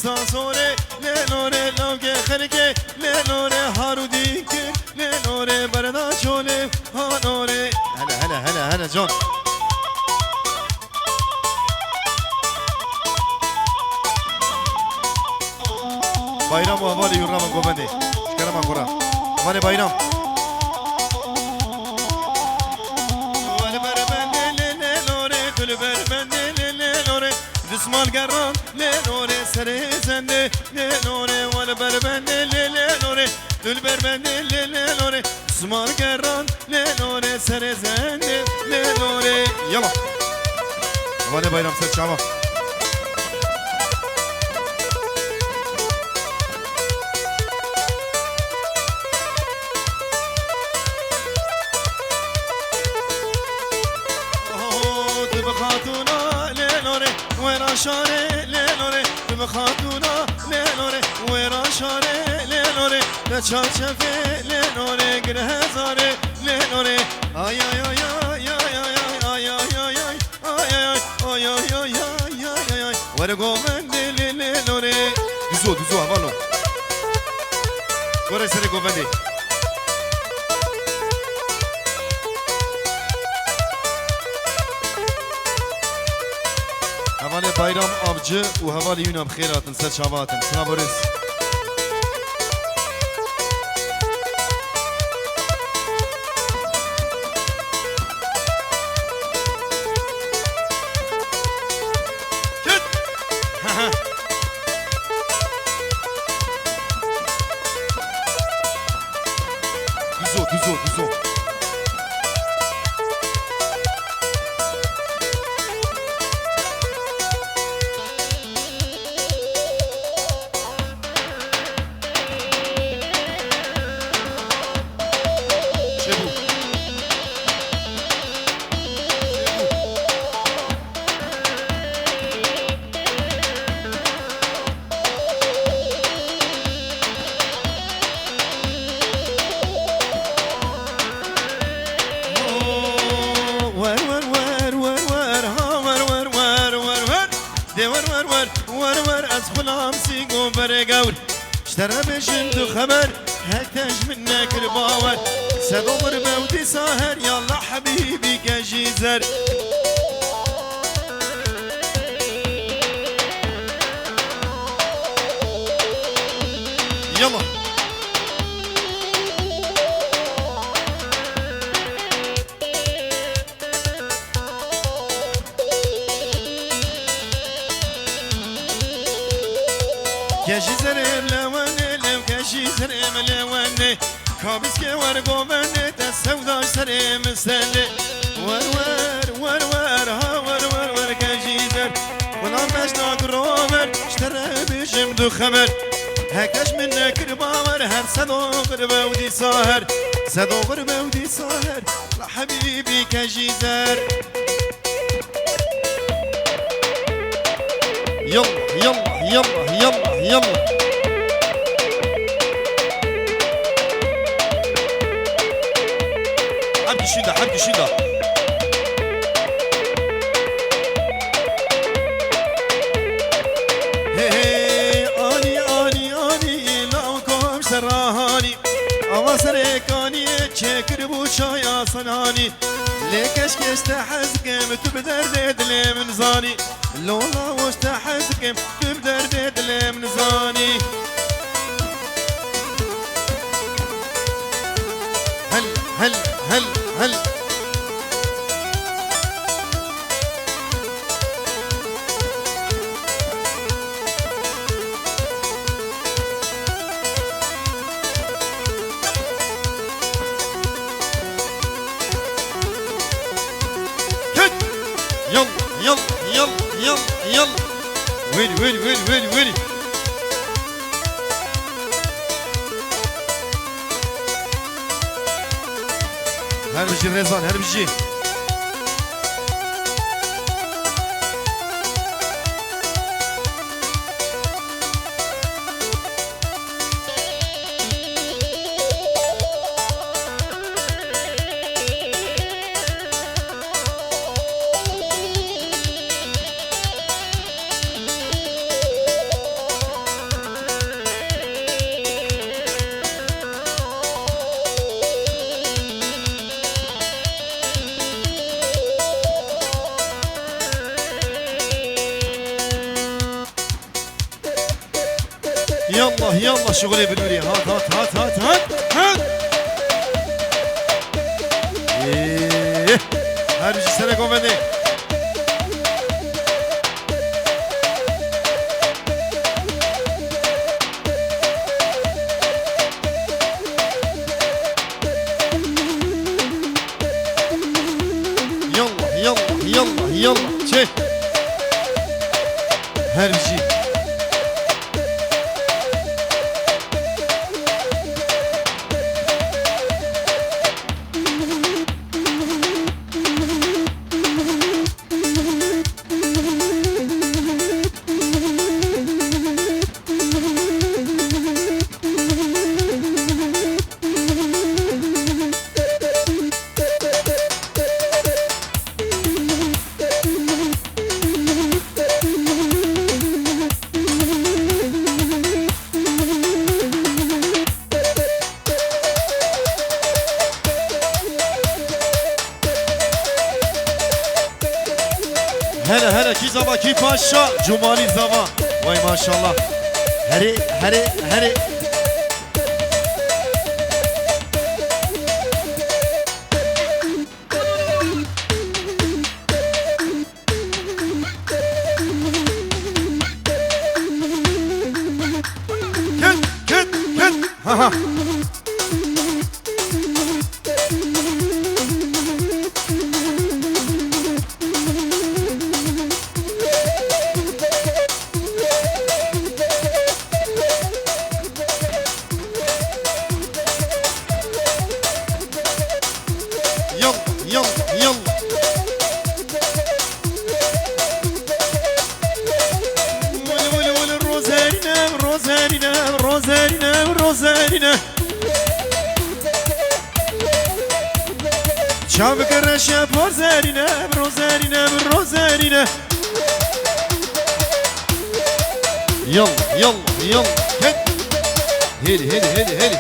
زازوره لنوره لوگه خرکه لنوره هارودی که لنوره بردا چوله هانوره هلا هلا هلا هلا جان bayram و حوالی یورنامن گوبنده شکرم من خورم حوالی bayram دسمال گران لنوره سر زنده لنوره وال بربنده لنوره دل بربنده لنوره دسمال گران لنوره سر زنده لنوره یلا حوالی bayram سر شما شاره لنوره به خاتونا لنوره ورا شاره لنوره به چارچفه لنوره گره هزاره لنوره آی آی آی آی آی آی آی آی آی آی آی ور گوونده لنوره دوزو دوزو حوالو گره سر گوونده حوالی bayram avcı و حوالی یونم خیراتن سر شواتن سنا بورس دوزو دوزو دوزو اشترى بشن تو خبر هكتاج منك الباور سدومر بودي ساهر يلا حبيبي كجيزر يلا كجيزر شیزر ملوانه کابیس که ور گوونه تسوداش سر مسله ور ور ور ور ها ور ور ور کجیزر ولام مشناک رومر اشتره بیشم دو خبر هکش من نکر باور هر صدوقر بودی ساهر صدوقر بودی ساهر لحبیبی کجیزر يلا يلا يلا يلا يلا شيدا حبي شيدا هي اني اني اني لاكم سراهاني اوسركاني تشكر بوشايا صناني ليكش كستحزكم تبدر دل من زاني لولا واستحزكم تبدر دل من زاني هل هل هل هل يلا يلا يلا يلا يلا ويلي ويلي ويلي ويلي ويلي هربجي ريزان هربجي يلا يلا شغلي بالمري هات هات هات هات هات هات ايه هرجي سنة قومني يلا يلا يلا يلا شي هرجي هلا هلا كي زبا كي باشا جمالي زبا واي ما شاء الله هري هري هري كت كت كت ها ها شابك الرشا بروزارينا بروزارينا بروزارينا يلا يلا يلا هيلي هيلي هيلي هيلي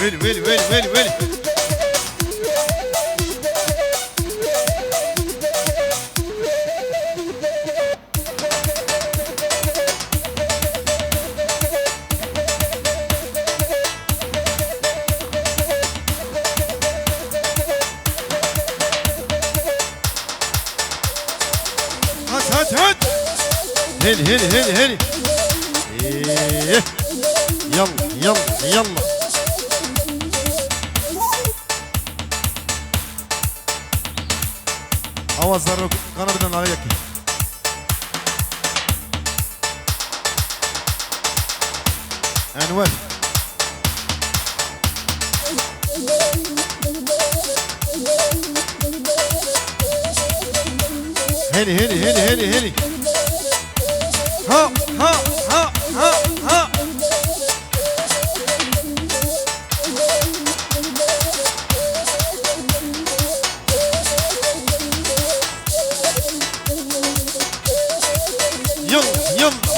ويلي ويلي ويلي ويلي ويلي هات هات هات هيلي هيلي هيلي هيلي يلا يلا يلا avazları kanadından alacak. Enver. Heli heli heli heli heli. Ha ha ha ha ha.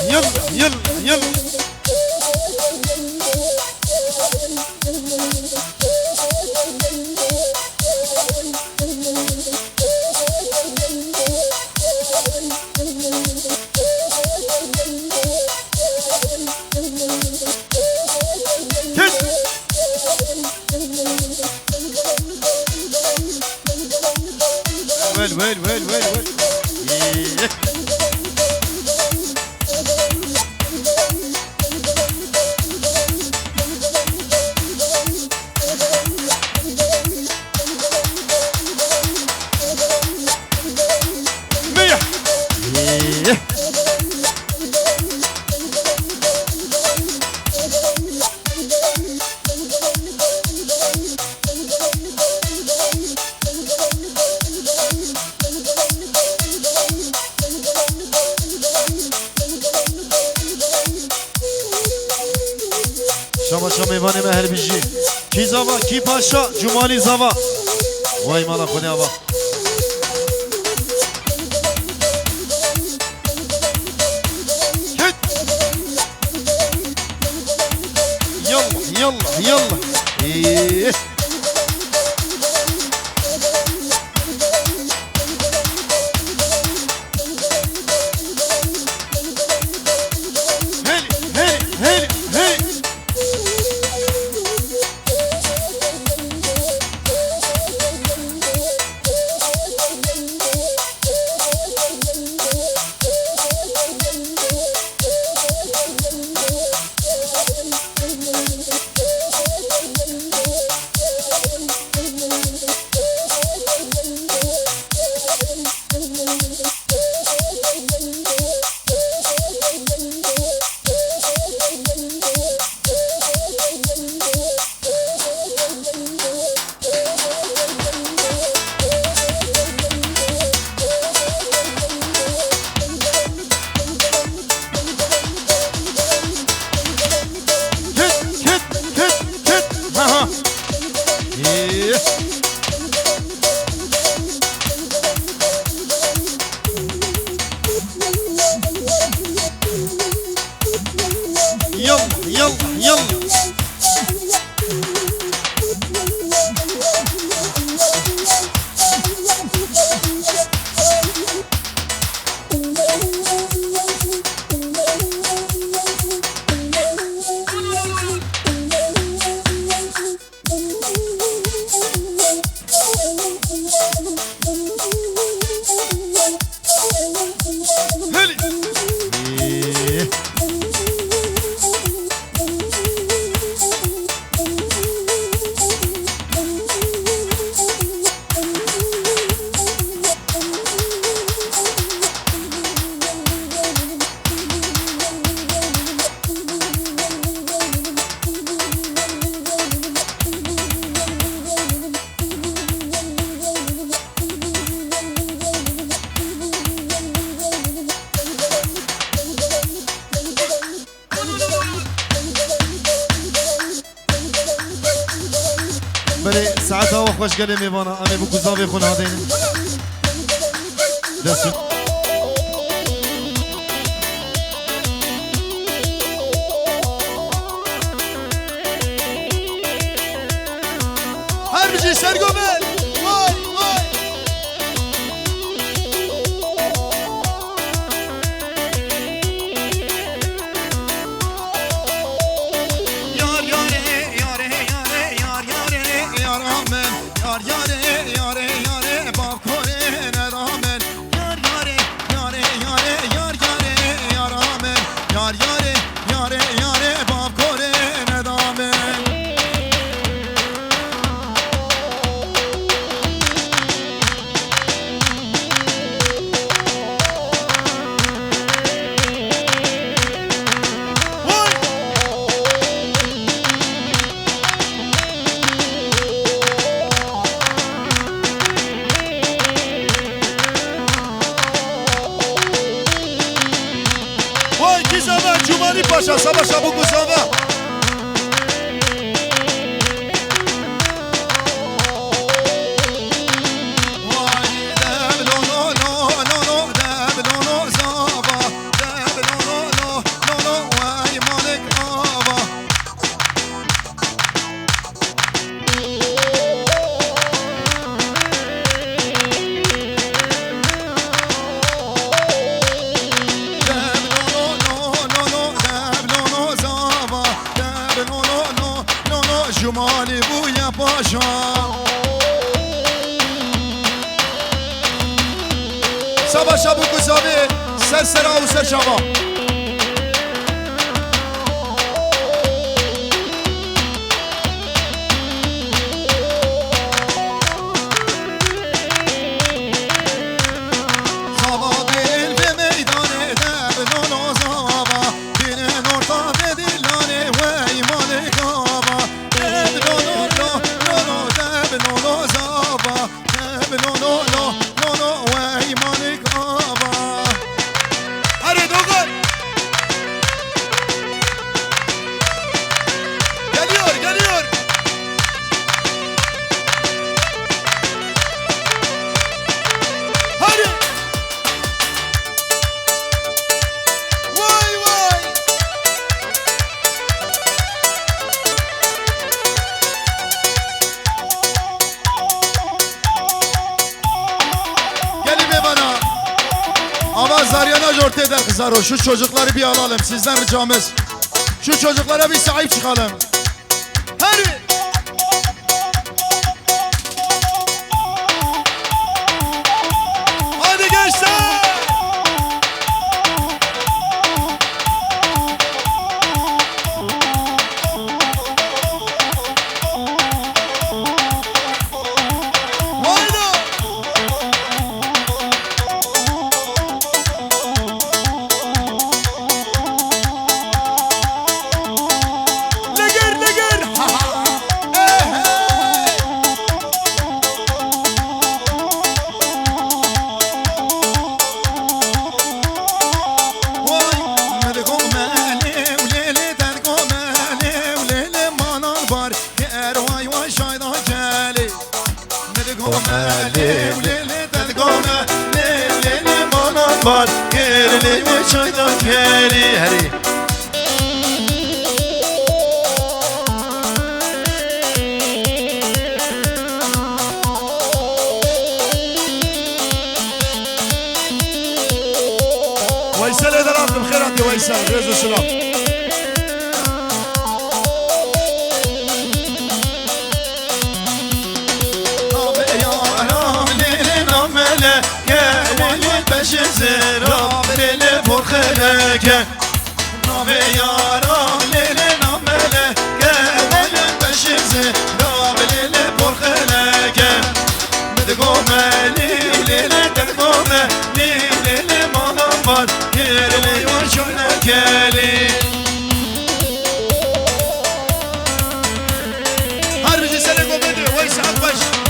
يلا يلا يلا ويل ويل ويل ويل ويل شما شما ایوان مهل بیجی کی زوا کی پاشا جمالی زوا وای مالا خدا با يلا يلا يلا إيه. بله ساعتها و خوشگل میوانه امی بو گذابی خون هادین دستو هر بجی سرگو بل وای وای یار یاره یاره یاره یار یاره یار آمن یار یاره یاره یاره باب کنه ندامن یار یاره یاره یاره یار یاره یار آمن یار یاره یاره یاره باب کنه ندامن جومانی پاشا سبا شبو گذابا جمالی بویا پاشا سبا شبو گذابی سر سرا و سر شبا Zaryana orta eder kızlar o. Şu çocukları bir alalım. Sizden ricamız. Şu çocuklara bir sahip çıkalım. Hadi. Hadi gençler. Var yerine çaydan geri heri. Veysel eder abim khairat ya Veysel. Rezo selam. Zira lele porxeleke Nave yaram lele nameleke Lele beşir zira lele porxeleke Medgomeli lele dedgomeli lele manam var Yerli var şönekeli Harbici sene gomedi Veysel baş.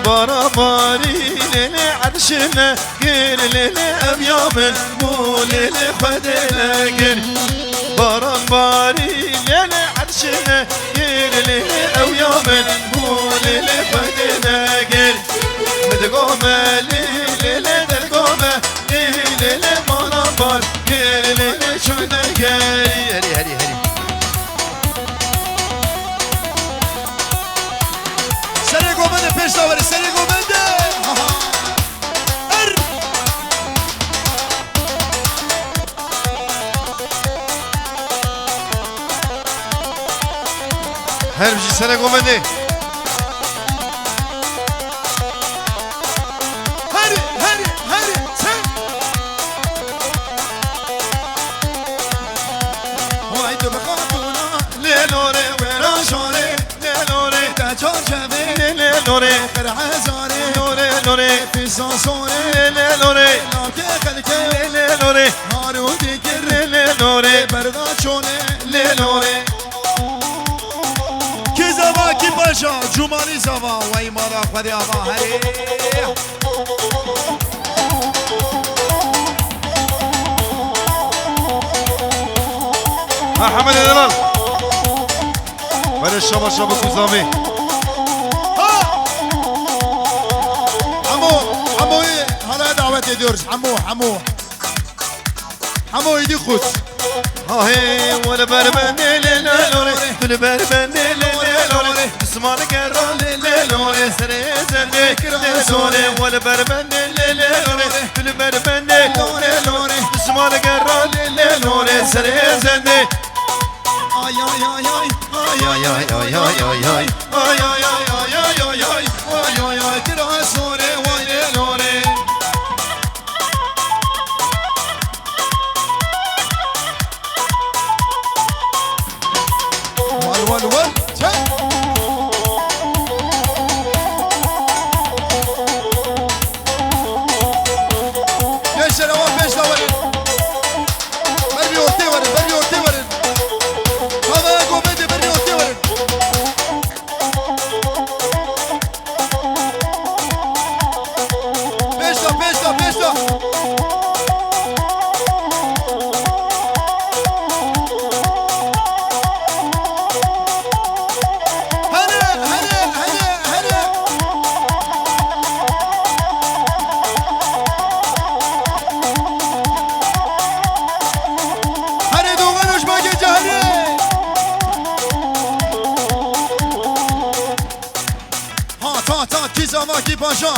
بارا باري ليلي عرشنا قير ليلي أبيامن مو ليلي خدنا قير بارا باري ليلي عرشنا قير ليلي أبيامن مو ليلي خدنا قير مدقومة ليلي درقومة ليلي بارا بار قير ليلي شونا قير هري هري هري Sene gomedi peş daveri sene gomedi. Her bir sene komedi. Hadi sen. Haydi bakatuna lelore vera şore lelore ta çorçave lelore Kırhazare. lore lore Fisansore. lelore Nake kalke. lelore Haru dikir. lelore Berda çone. lelore Ki zava ki paşa. Cumali zava. Vay mara khadi ava. Hadi. Ahmet Edemel Barış Şabar Şabuk Uzami Hamo'yu halaya davet ediyoruz. Hamo idi kut. Hahe wala berbende lelore Tül berbende lelore Osman Gerra lelore Sere zende lelore Wala berbende lelore Tül berbende lelore Osman Gerra lelore Sere zende Ay ay ay ay. Ay ay ay ay ay ay Ay ay ay ay ay ay ay Ay ay ay. Kira sore. Vay lelore. Val. Çek. Gençler ama peş daveri. Ben bir ortaya varım. Havaya gomedi ben bir ortaya varım. At at at ki zamaki paşa.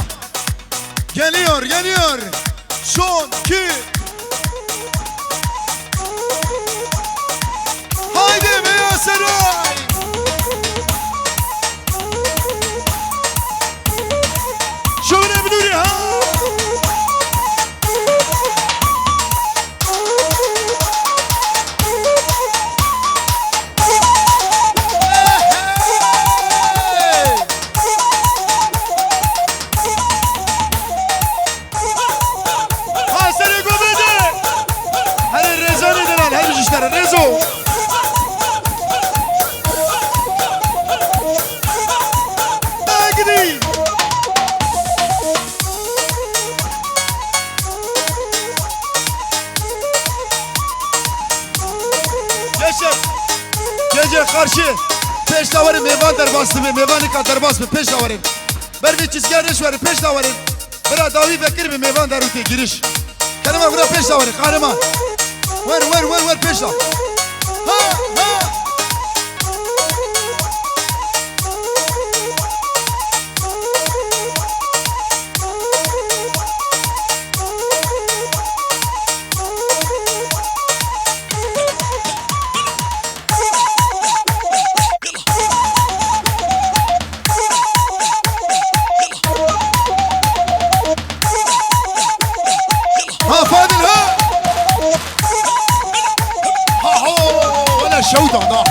Geliyor geliyor. Son 2. Haydi Beyaz Saray. Şöyle bir dur ya. Hasene Gobede. Hadi Rezo neden al? Hadi işlere Rezo. Agri. Gece karşı peş davarım mevan derbastı mı mevanı kadar bas mı peş davarım bir çizgen reş verin peş davarım bıra davi bekir mi mevan deruti giriş kelime bıra peş davarım kahraman ver peş dav ha ها فادل ها ها هو ولا شوطة ضاع